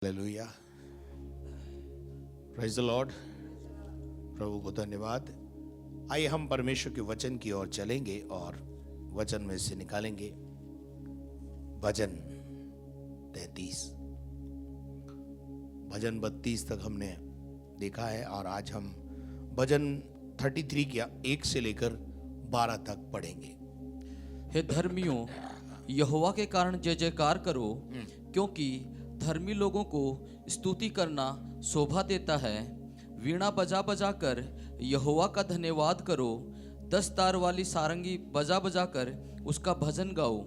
Hallelujah, praise the Lord. प्रभु को धन्यवाद। आइए हम परमेश्वर के वचन की ओर चलेंगे और वचन में से निकालेंगे भजन 33। भजन 32 तक हमने देखा है और आज हम भजन 33 का 1 से लेकर 12 तक पढ़ेंगे। हे धर्मियों, यहोवा के कारण जय जयकार करो, क्योंकि धर्मी लोगों को स्तुति करना शोभा देता है। वीणा बजा बजा कर यहोवा का धन्यवाद करो, 10 तार वाली सारंगी बजा बजा कर उसका भजन गाओ,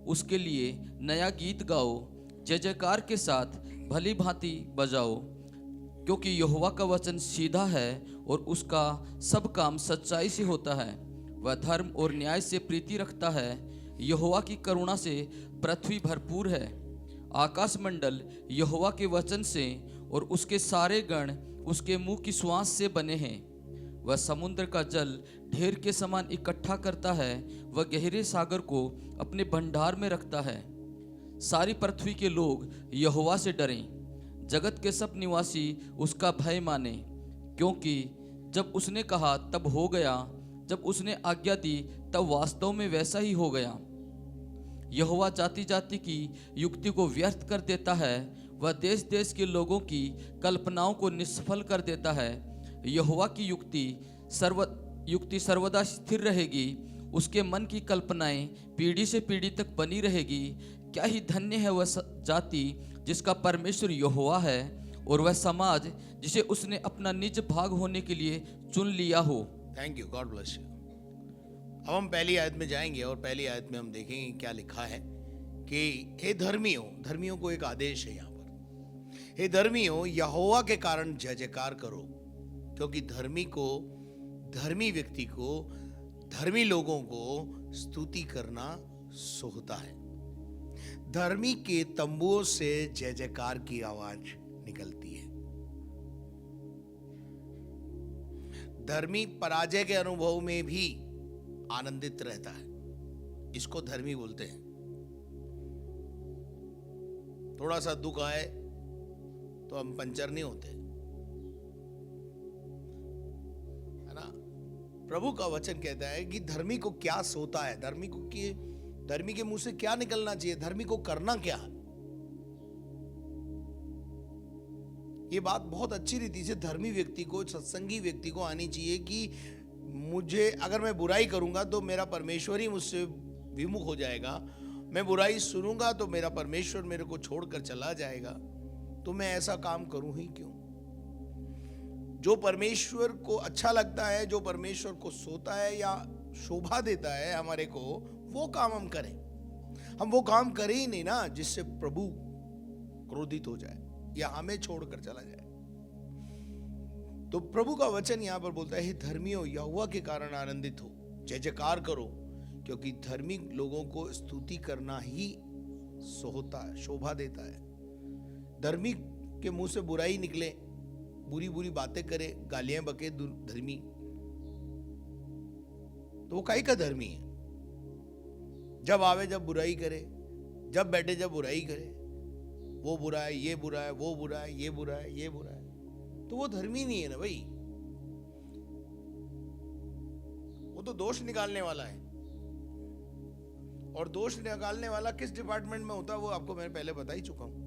उसके लिए नया गीत गाओ, जय जयकार के साथ भली भांति बजाओ, क्योंकि यहोवा का वचन सीधा है और उसका सब काम सच्चाई से होता है। वह धर्म और न्याय से प्रीति रखता है। यहोवा की करुणा से पृथ्वी भरपूर है। आकाश मंडल यहोवा के वचन से और उसके सारे गण उसके मुंह की श्वास से बने हैं। वह समुद्र का जल ढेर के समान इकट्ठा करता है, वह गहरे सागर को अपने भंडार में रखता है। सारी पृथ्वी के लोग यहोवा से डरें, जगत के सब निवासी उसका भय माने, क्योंकि जब उसने कहा तब हो गया, जब उसने आज्ञा दी तब वास्तव में वैसा ही हो गया। यहोवा जाति जाति की युक्ति को व्यर्थ कर देता है, वह देश देश के लोगों की कल्पनाओं को निष्फल कर देता है। यहोवा की युक्ति सर्वदा स्थिर रहेगी, उसके मन की कल्पनाएं पीढ़ी से पीढ़ी तक बनी रहेगी। क्या ही धन्य है वह जाति जिसका परमेश्वर यहोवा है, और वह समाज जिसे उसने अपना निज भाग होने के लिए चुन लिया हो। Thank you, God bless you. अब हम पहली आयत में जाएंगे और पहली आयत में हम देखेंगे क्या लिखा है कि हे धर्मियों, धर्मियों को एक आदेश है यहाँ पर। हे धर्मियों, यहोवा के कारण जय जयकार करो, क्योंकि धर्मी व्यक्ति को, धर्मी लोगों को स्तुति करना सोहता है। धर्मी के तंबुओं से जय जयकार की आवाज निकलती है। धर्मी पराजय के अनुभव में भी आनंदित रहता है, इसको धर्मी बोलते हैं। थोड़ा सा दुख आए तो हम पंचर नहीं होते, है ना। प्रभु का वचन कहता है कि धर्मी को क्या सोता है, धर्मी के मुंह से क्या निकलना चाहिए, धर्मी को करना क्या। ये बात बहुत अच्छी रीति से धर्मी व्यक्ति को, सत्संगी व्यक्ति को आनी चाहिए कि मुझे, अगर मैं बुराई करूंगा तो मेरा परमेश्वर ही मुझसे विमुख हो जाएगा, मैं बुराई सुनूंगा तो मेरा परमेश्वर मेरे को छोड़कर चला जाएगा, तो मैं ऐसा काम करूं ही क्यों। जो परमेश्वर को अच्छा लगता है, जो परमेश्वर को सोता है या शोभा देता है हमारे को, वो काम हम करें। हम वो काम करें ही नहीं ना जिससे प्रभु क्रोधित हो जाए या हमें छोड़कर चला जाए। तो प्रभु का वचन यहां पर बोलता है, हे धर्मियों, यहोवा के कारण आनंदित हो, जय जयकार करो, क्योंकि धर्मी लोगों को स्तुति करना ही सोहता है, शोभा देता है। धर्मी के मुंह से बुराई निकले, बुरी बुरी बातें करे, गालियां बके धर्मी, तो वो काहे का धर्मी है। जब आवे जब बुराई करे, जब बैठे जब बुराई करे, वो बुरा है, ये बुरा है, वो बुरा है, ये बुरा है, ये बुरा है, तो वो धर्मी नहीं है ना भाई। वो तो दोष निकालने वाला है, और दोष निकालने वाला किस डिपार्टमेंट में होता है वो आपको मैं पहले बता ही चुका हूं।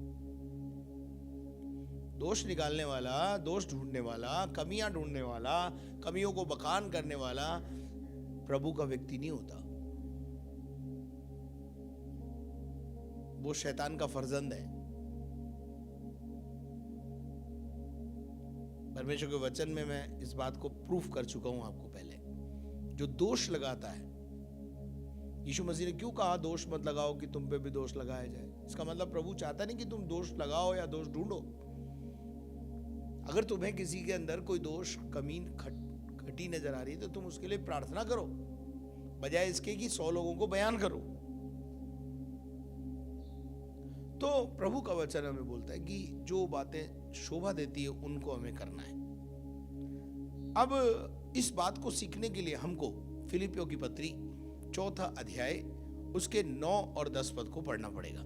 दोष निकालने वाला, दोष ढूंढने वाला, कमियां ढूंढने वाला, कमियों को बखान करने वाला प्रभु का व्यक्ति नहीं होता, वो शैतान का फर्जंद है। परमेश्वर के वचन में मैं इस बात को प्रूफ कर चुका हूं आपको पहले। जो दोष लगाता है, यीशु मसीह ने क्यों कहा दोष मत लगाओ कि तुम पे भी दोष लगाया जाए। इसका मतलब प्रभु चाहता नहीं कि तुम दोष लगाओ या दोष ढूंढो। अगर तुम्हें किसी के अंदर कोई दोष, कमी, खटी नजर आ रही है तो तुम उसके लिए प्रार्थना करो, बजाय इसके कि 100 लोगों को बयान करो। तो प्रभु का वचन हमें बोलता है कि जो बातें शोभा देती है उनको हमें करना है। अब इस बात को सीखने के लिए हमको फिलिपियों की पत्री 4 अध्याय उसके 9 और 10 पद को पढ़ना पड़ेगा।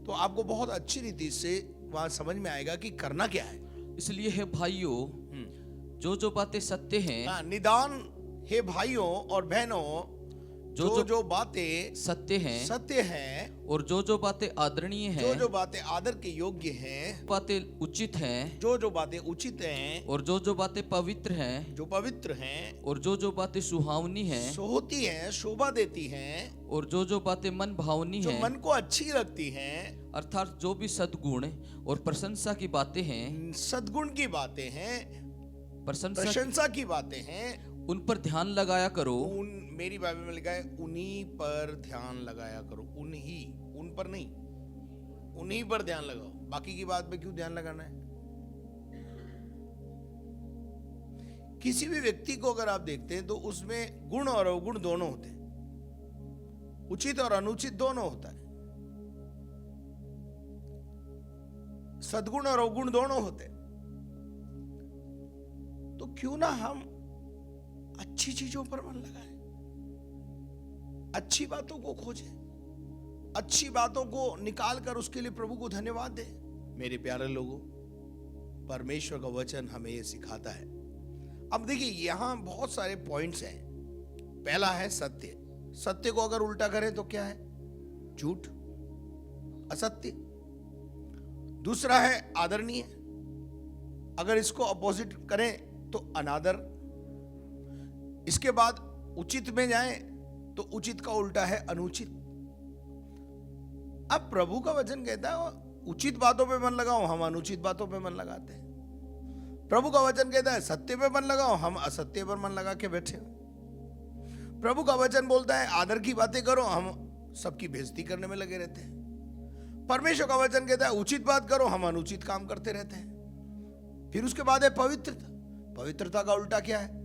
तो आपको बहुत अच्छी रीति से वहां समझ में आएगा कि करना क्या है। इसलिए हे भाइयों, जो बातें सत्य हैं, हाँ, निदान हे भाइयों और बहनों, जो बातें सत्य हैं, सत्य हैं, और जो बातें आदरणीय हैं, जो बातें आदर के योग्य हैं, बातें उचित हैं, जो बातें उचित हैं, और जो बातें पवित्र हैं, जो पवित्र हैं, और जो बातें सुहावनी हैं, सोहती हैं, शोभा देती हैं, और जो बातें मन भावनी जो हैं, मन को अच्छी लगती हैं, अर्थात जो भी सद्गुण और प्रशंसा की बातें हैं, सद्गुण की बातें हैं, प्रशंसा की बातें हैं, उन पर ध्यान लगाया करो। मेरी बाइबल में लिखा है उन्हीं पर ध्यान लगाया करो। उन पर नहीं, उन्हीं पर ध्यान लगाओ। बाकी की बात पे क्यों ध्यान लगाना है? किसी भी व्यक्ति को अगर आप देखते हैं तो उसमें गुण और अवगुण दोनों होते हैं, उचित और अनुचित दोनों होता है, सद्गुण और अवगुण दोनों होते हैं। तो क्यों ना हम अच्छी चीजों पर मन लगाएं, अच्छी बातों को खोजें, अच्छी बातों को निकाल कर उसके लिए प्रभु को धन्यवाद दें। मेरे प्यारे लोगों, परमेश्वर का वचन हमें यह सिखाता है। अब देखिए, यहां बहुत सारे पॉइंट्स हैं। पहला है सत्य। सत्य को अगर उल्टा करें तो क्या है? झूठ, असत्य। दूसरा है आदरणीय, अगर इसको अपोजिट करें तो अनादर। इसके बाद उचित में जाएं तो उचित का उल्टा है अनुचित। अब प्रभु का वचन कहता है उचित बातों पे मन लगाओ, हम अनुचित बातों पे मन लगाते हैं। प्रभु का वचन कहता है सत्य पे मन लगाओ, हम असत्य पर मन लगा के बैठे। प्रभु का वचन बोलता है आदर की बातें करो, हम सबकी बेइज्जती करने में लगे रहते हैं। परमेश्वर का वचन कहता है उचित बात करो, हम अनुचित काम करते रहते हैं। फिर उसके बाद है पवित्रता। पवित्रता का उल्टा क्या है?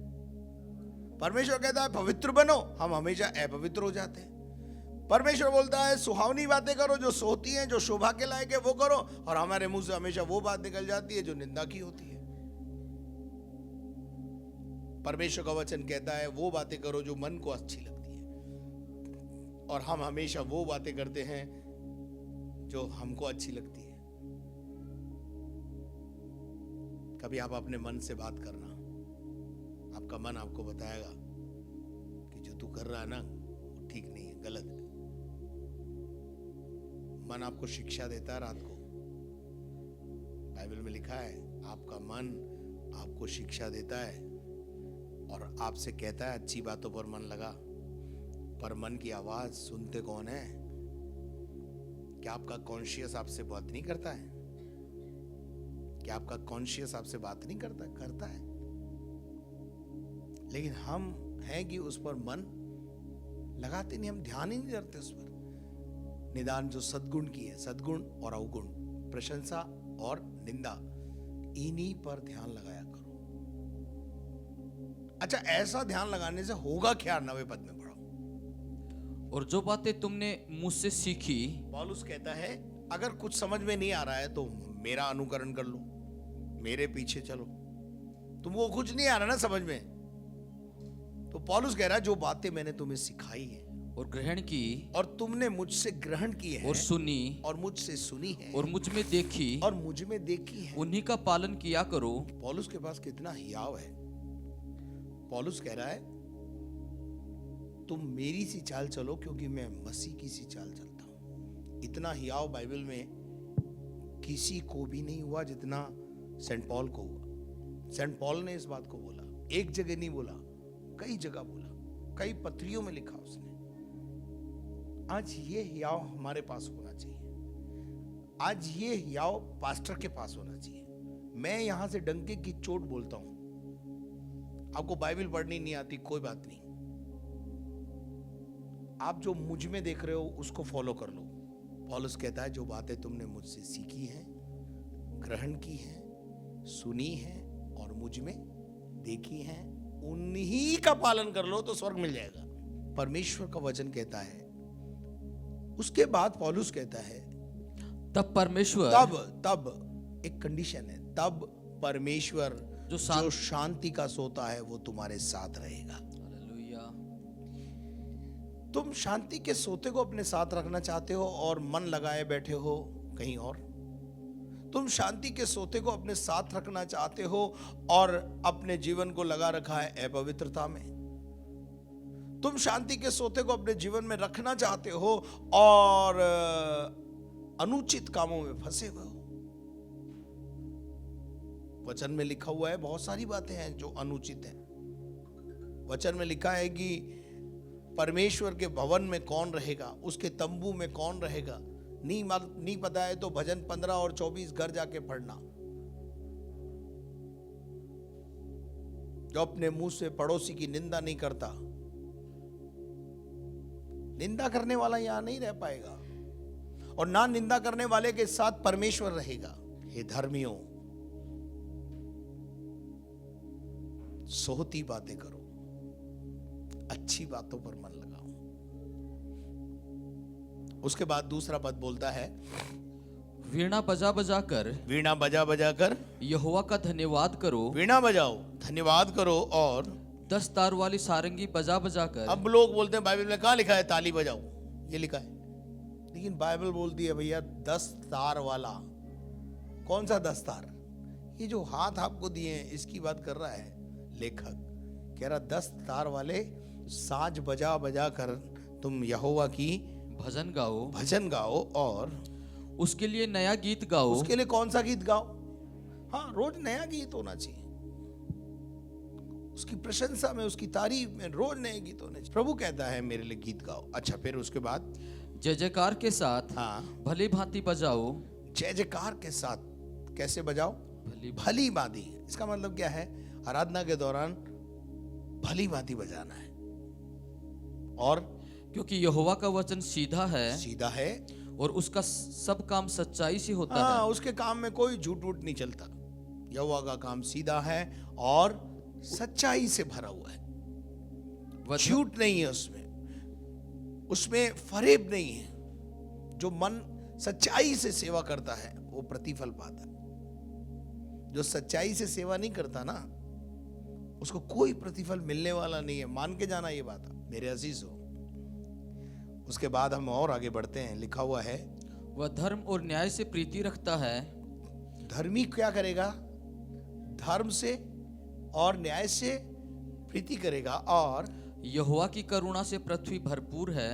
परमेश्वर कहता है पवित्र बनो, हम हमेशा अपवित्र हो जाते हैं। परमेश्वर बोलता है सुहावनी बातें करो, जो सोती हैं, जो शोभा के लायक है वो करो, और हमारे मुंह से हमेशा वो बात निकल जाती है जो निंदा की होती है। परमेश्वर का वचन कहता है वो बातें करो जो मन को अच्छी लगती है, और हम हमेशा वो बातें करते हैं जो हमको अच्छी लगती है। कभी आप अपने मन से बात करना, आपका मन आपको बताएगा कि जो तू कर रहा है ना वो ठीक नहीं है, गलत है। मन आपको शिक्षा देता है। रात को बाइबल में लिखा है आपका मन आपको शिक्षा देता है और आपसे कहता है अच्छी बातों पर मन लगा। पर मन की आवाज सुनते कौन है? क्या आपका कॉन्शियस आपसे बात नहीं करता है? क्या आपका कॉन्शियस आपसे बात नहीं करता? करता है, लेकिन हम हैं कि उस पर मन लगाते नहीं, हम ध्यान ही नहीं करते उस पर। निदान जो सद्गुण की है, सद्गुण और अवगुण, प्रशंसा और निंदा, इन्हीं पर ध्यान लगाया करो। अच्छा, ऐसा ध्यान लगाने से होगा क्या? 9वें पद में पढ़ो। और जो बातें तुमने मुझसे सीखी, पौलुस कहता है अगर कुछ समझ में नहीं आ रहा है तो मेरा अनुकरण कर लो, मेरे पीछे चलो। तुमको कुछ नहीं आ रहा ना समझ में, तो पौलुस कह रहा है जो बातें मैंने तुम्हें सिखाई है और ग्रहण की, और तुमने मुझसे ग्रहण की है, और सुनी, और मुझसे सुनी है, और मुझ में देखी, और मुझ में देखी है, उन्हीं का पालन किया करो। पौलुस के पास कितना हियाव है। पौलुस कह रहा है तुम मेरी सी चाल चलो क्योंकि मैं मसीह की सी चाल चलता हूं। इतना हियाव बाइबल में किसी को भी नहीं हुआ जितना सेंट पॉल को हुआ। सेंट पॉल ने इस बात को बोला, एक जगह नहीं बोला, कई जगह बोला, कई पत्रियों में लिखा उसने। आज ये हियाव हमारे पास होना चाहिए। आज ये हियाव पास्टर के पास होना चाहिए। मैं यहां से डंके की चोट बोलता हूं, आपको बाइबल पढ़नी नहीं आती, कोई बात नहीं, आप जो मुझ में देख रहे हो उसको फॉलो कर लो। पौलुस कहता है जो बातें तुमने मुझसे सीखी हैं, ग्रहण की हैं, सुनी हैं और मुझ में देखी हैं, उन्हीं का पालन कर लो तो स्वर्ग मिल जाएगा। परमेश्वर का वचन कहता है। उसके बाद पौलुस कहता है तब परमेश्वर, तब एक कंडीशन है, तब परमेश्वर जो शांति का सोता है वो तुम्हारे साथ रहेगा। हालेलुया। तुम शांति के सोते को अपने साथ रखना चाहते हो और मन लगाए बैठे हो कहीं और। तुम शांति के सोते को अपने साथ रखना चाहते हो और अपने जीवन को लगा रखा है अपवित्रता में। तुम शांति के सोते को अपने जीवन में रखना चाहते हो और अनुचित कामों में फंसे हुए हो। वचन में लिखा हुआ है, बहुत सारी बातें हैं जो अनुचित हैं। वचन में लिखा है कि परमेश्वर के भवन में कौन रहेगा, उसके तंबू में कौन रहेगा। नहीं पता है तो भजन 15 और 24 घर जाके पढ़ना। जो अपने मुंह से पड़ोसी की निंदा नहीं करता, निंदा करने वाला यहां नहीं रह पाएगा और ना निंदा करने वाले के साथ परमेश्वर रहेगा। हे धर्मियों, सोहती बातें करो, अच्छी बातों पर मन लगाओ। उसके बाद दूसरा पद बोलता है, वीणा बजा बजा कर यहोवा का धन्यवाद करो। वीणा बजाओ, धन्यवाद करो और 10 तार वाली सारंगी बजा बजा कर। अब लोग बोलते हैं बाइबल में कहां लिखा है ताली बजाओ, ये लिखा है, लेकिन बाइबल बोलती है भैया 10 तार वाला। कौन सा 10 तार? ये जो हाथ आपको दिए हैं इसकी बात कर रहा है लेखक। कह रहा 10 तार वाले साज बजा बजा कर तुम यहोवा की भजन गाओ और उसके लिए नया गीत गाओ। उसके लिए कौन सा गीत गाओ? हाँ, रोज नया गीत होना चाहिए। उसकी प्रशंसा में, उसकी तारीफ में रोज नए गीत होने चाहिए। प्रभु कहता है मेरे लिए गीत गाओ। अच्छा, फिर उसके बाद जय जयकार के साथ हाँ भली भांति बजाओ। जय जयकार के साथ कैसे बजाओ? भली भांति। इसका मतलब क्या है? आराधना के दौरान भली भांति बजाना है। और क्योंकि यहोवा का वचन सीधा है और उसका सब काम सच्चाई से होता है। उसके काम में कोई झूठ वूठ नहीं चलता। यहोवा का काम सीधा है और सच्चाई से भरा हुआ है। झूठ नहीं है उसमें फरेब नहीं है। जो मन सच्चाई से सेवा करता है वो प्रतिफल पाता है। जो सच्चाई से सेवा नहीं करता ना, उसको कोई प्रतिफल मिलने वाला नहीं है। मान के जाना ये बात मेरे अजीज हो। उसके बाद हम और आगे बढ़ते हैं। लिखा हुआ है, वह धर्म और न्याय से प्रीति रखता है। धर्मी क्या करेगा? धर्म से और न्याय से प्रीति करेगा और यहोवा की करुणा से पृथ्वी भरपूर है।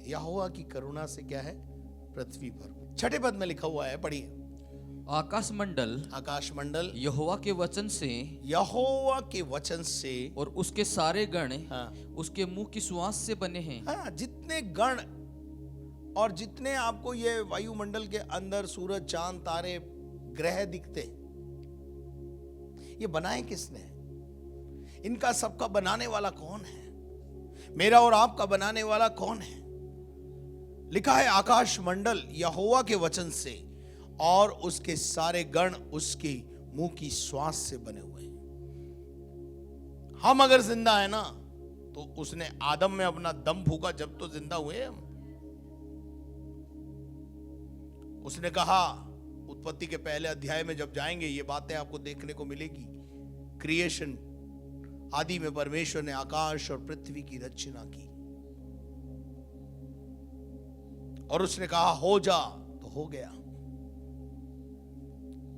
यहोवा की करुणा से क्या है? पृथ्वी भरपूर। छठे पद में लिखा हुआ है, पढ़िए। आकाश मंडल यहोवा के वचन से और उसके सारे गण उसके मुंह की सुवास से बने हैं। हाँ, जितने गण और जितने आपको ये वायुमंडल के अंदर सूरज, चांद, तारे, ग्रह दिखते, ये बनाए किसने? इनका सबका बनाने वाला कौन है? मेरा और आपका बनाने वाला कौन है? लिखा है आकाश मंडल यहोवा के वचन से और उसके सारे गण उसके मुंह की श्वास से बने हुए हैं। हम अगर जिंदा है ना, तो उसने आदम में अपना दम फूका जब तो जिंदा हुए हम। उसने कहा, उत्पत्ति के पहले अध्याय में जब जाएंगे ये बातें आपको देखने को मिलेगी। क्रिएशन, आदि में परमेश्वर ने आकाश और पृथ्वी की रचना की और उसने कहा हो जा, तो हो गया।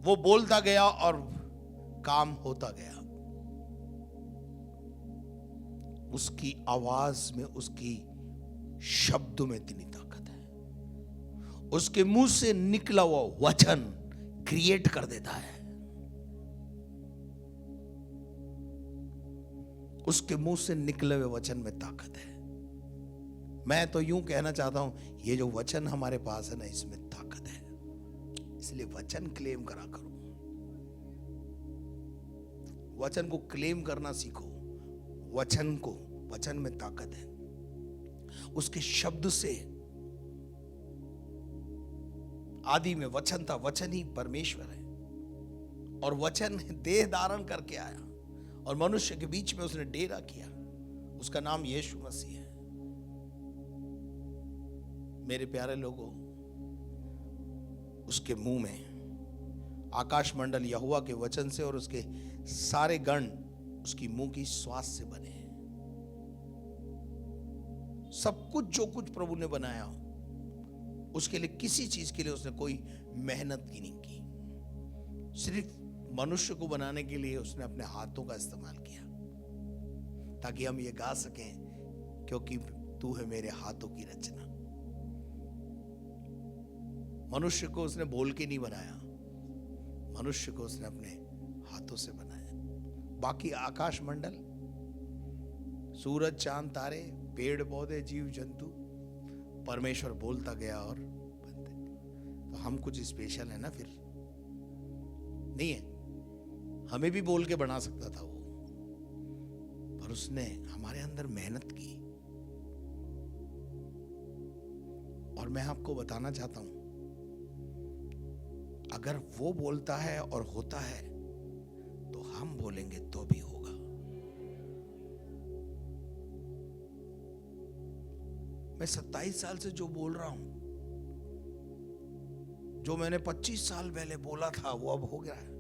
वो बोलता गया और काम होता गया। उसकी आवाज में, उसकी शब्दों में इतनी ताकत है। उसके मुंह से निकला हुआ वचन क्रिएट कर देता है। उसके मुंह से निकले हुए वचन में ताकत है। मैं तो यूं कहना चाहता हूं, ये जो वचन हमारे पास है ना, इसमें ताकत है। इसलिए वचन क्लेम करा करो। वचन को क्लेम करना सीखो। वचन में ताकत है। उसके शब्द से, आदि में वचन था, वचन ही परमेश्वर है और वचन देह धारण करके आया और मनुष्य के बीच में उसने डेरा किया। उसका नाम यीशु मसीह है। मेरे प्यारे लोगों, उसके मुंह में आकाश मंडल यहोवा के वचन से और उसके सारे गण उसकी मुंह की श्वास से बने हैं। सब कुछ जो कुछ प्रभु ने बनाया हो, उसके लिए किसी चीज के लिए उसने कोई मेहनत की नहीं की। सिर्फ मनुष्य को बनाने के लिए उसने अपने हाथों का इस्तेमाल किया, ताकि हम ये गा सकें, क्योंकि तू है मेरे हाथों की रचना। मनुष्य को उसने बोल के नहीं बनाया, मनुष्य को उसने अपने हाथों से बनाया। बाकी आकाश मंडल, सूरज, चांद, तारे, पेड़ पौधे, जीव जंतु, परमेश्वर बोलता गया और बनते। तो हम कुछ स्पेशल है ना? फिर नहीं है? हमें भी बोल के बना सकता था वो, पर उसने हमारे अंदर मेहनत की। और मैं आपको बताना चाहता हूं, अगर वो बोलता है और होता है, तो हम बोलेंगे तो भी होगा। मैं 27 साल से जो बोल रहा हूं, जो मैंने 25 साल पहले बोला था, वो अब हो गया है।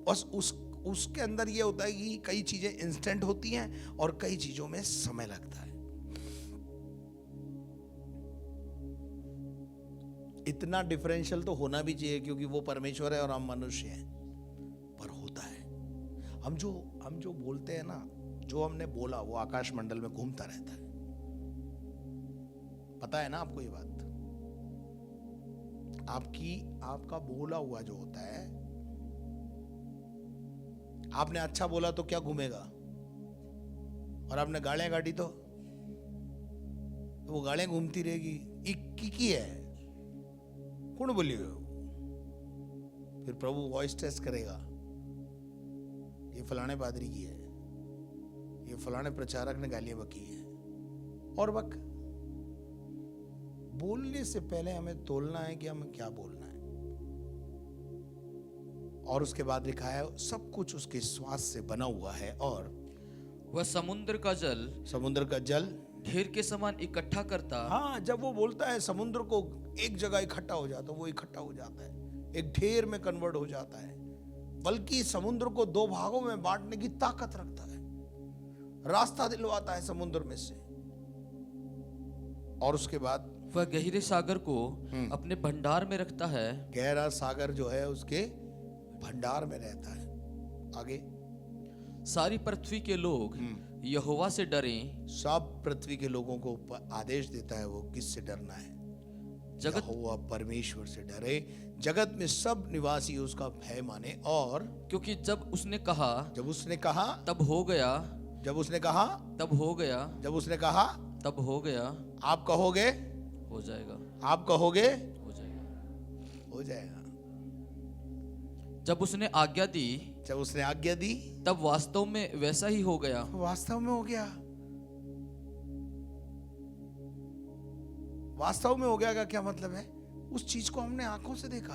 बस उसके अंदर ये होता है कि कई चीजें इंस्टेंट होती हैं और कई चीजों में समय लगता है। इतना डिफरेंशियल तो होना भी चाहिए, क्योंकि वो परमेश्वर है और हम मनुष्य हैं, पर होता है। हम जो बोलते हैं ना, जो हमने बोला वो आकाश मंडल में घूमता रहता है। पता है ना आपको ये बात? आपका बोला हुआ जो होता है, आपने अच्छा बोला तो क्या घूमेगा, और आपने गालियां काटी तो वो गालियां घूमती रहेगी। की है कौन बोली हो? फिर प्रभु वॉइस टेस्ट करेगा, ये फलाने पादरी की है, ये फलाने प्रचारक ने गालियां बकी है। और बक बोलने से पहले हमें तोलना है कि हमें क्या बोलना है। और उसके बाद लिखा है सब कुछ उसके श्वास से बना हुआ है, और वह समुद्र का जल ढेर के समान इकट्ठा करता। हाँ, जब वो बोलता है समुद्र को एक जगह इकट्ठा हो जाता है, वो इकट्ठा हो जाता है, एक ढेर में कन्वर्ट हो जाता है। बल्कि समुद्र को दो भागों में बांटने की ताकत रखता है, रास्ता दिलवाता है समुद्र में से। और उसके बाद वह गहरे सागर को अपने भंडार में रखता है। गहरा सागर जो है उसके भंडार में रहता है। आगे सारी पृथ्वी के लोग यहोवा से डरें। सब पृथ्वी के लोगों को आदेश देता है वो किससे डरना है। यहोवा परमेश्वर से डरे, जगत में सब निवासी उसका भय माने। और क्योंकि जब उसने कहा तब हो गया, जब उसने कहा तब हो गया, जब उसने कहा तब हो गया। आप कहोगे हो जाएगा, आप कहोगे हो जाएगा, हो जाएगा। जब उसने आज्ञा दी तब वास्तव में वैसा ही हो गया। वास्तव में हो गया। वास्तव में हो गया का क्या मतलब है? उस चीज को हमने आंखों से देखा,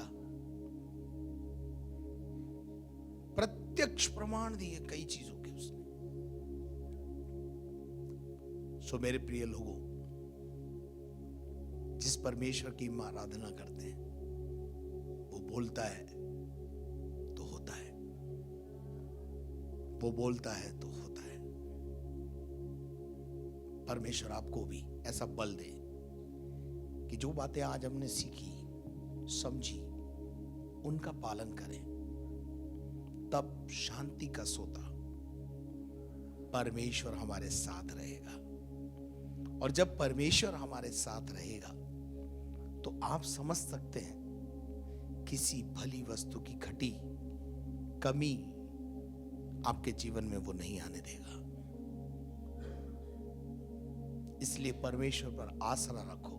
प्रत्यक्ष प्रमाण दिए कई चीजों के उसने। सो मेरे प्रिय लोगों, जिस परमेश्वर की हम आराधना करते हैं, वो बोलता है तो होता है, वो बोलता है तो होता है। परमेश्वर आपको भी ऐसा बल दे कि जो बातें आज हमने सीखी, समझी, उनका पालन करें, तब शांति का सोता परमेश्वर हमारे साथ रहेगा। और जब परमेश्वर हमारे साथ रहेगा तो आप समझ सकते हैं किसी भली वस्तु की घटी कमी आपके जीवन में वो नहीं आने देगा। इसलिए परमेश्वर पर आसरा रखो,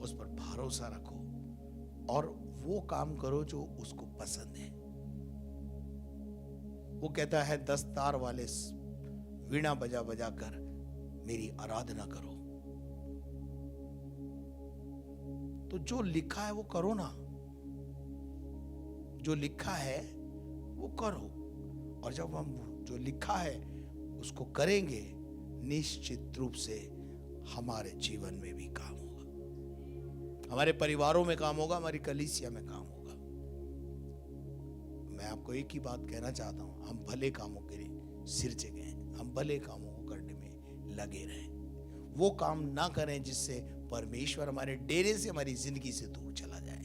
उस पर भरोसा रखो, और वो काम करो जो उसको पसंद है। वो कहता है 10 तार वाले वीणा बजा बजा कर मेरी आराधना करो। तो जो लिखा है वो करो ना, जो लिखा है वो करो। और जब हम जो लिखा है उसको करेंगे, निश्चित रूप से हमारे जीवन में भी काम होगा, हमारे परिवारों में काम होगा, हमारी कलीसिया में काम होगा। मैं आपको एक ही बात कहना चाहता हूं, हम भले कामों के लिए सिरजे गए हैं, हम भले कामों को करने में लगे रहें। वो काम ना करें जिससे परमेश्वर हमारे डेरे से, हमारी जिंदगी से दूर चला जाए।